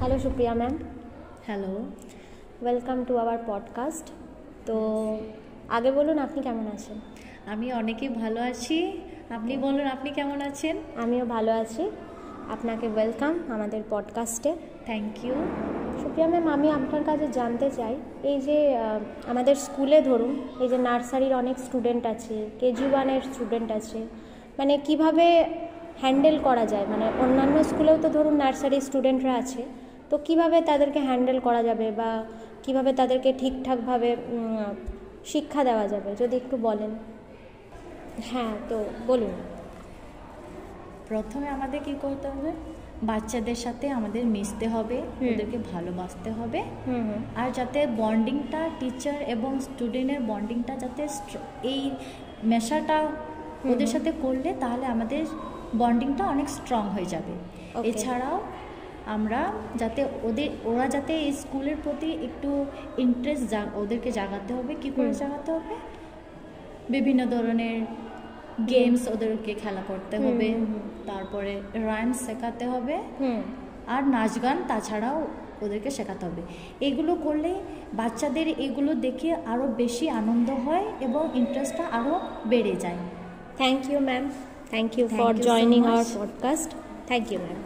Hello Supriya ma'am. Hello, welcome to our podcast. তো আগে বলুন আপনি কেমন আছেন? আমি অনেকই ভালো আছি। আপনি বলুন আপনি কেমন আছেন? আমিও ভালো আছি। আপনাকে ওয়েলকাম আমাদের পডকাস্টে। Thank you. সুপ্রিয়া ম্যাম, আমি আপনার কাছে জানতে চাই, এই যে আমাদের স্কুলে ধরুন এই যে নার্সারির অনেক স্টুডেন্ট আছে, কেজি ওয়ানের স্টুডেন্ট আছে, মানে কিভাবে হ্যান্ডেল করা যায়, মানে অন্যান্য স্কুলেও তো ধরুন নার্সারি স্টুডেন্টরা আছে, তো কিভাবে তাদেরকে হ্যান্ডেল করা যাবে বা কিভাবে তাদেরকে ঠিকঠাকভাবে শিক্ষা দেওয়া যাবে, যদি একটু বলেন। হ্যাঁ, তো বলুন। প্রথমে আমাদের কি করতে হবে? বাচ্চাদের সাথে আমাদের মিশতে হবে, ওদেরকে ভালোবাসতে হবে, আর যাতে বন্ডিংটা টিচার এবং স্টুডেন্টের বন্ডিংটা যাতে এই মেশাটা ওদের সাথে করলে তাহলে আমাদের বন্ডিংটা অনেক স্ট্রং হয়ে যাবে। এছাড়াও আমরা যাতে ওরা যাতে এই স্কুলের প্রতি একটু ইন্টারেস্ট ওদেরকে জাগাতে হবে। কি করে জাগাতে হবে? বিভিন্ন ধরনের গেমস ওদেরকে খেলা করতে হবে, তারপরে রাইমস শেখাতে হবে, আর নাচ গান তাছাড়াও ওদেরকে শেখাতে হবে। এগুলো করলে বাচ্চাদের এগুলো দেখে আরও বেশি আনন্দ হয় এবং ইন্টারেস্টটা আরও বেড়ে যায়। Thank you ma'am, thank you for joining our podcast. Thank you ma'am.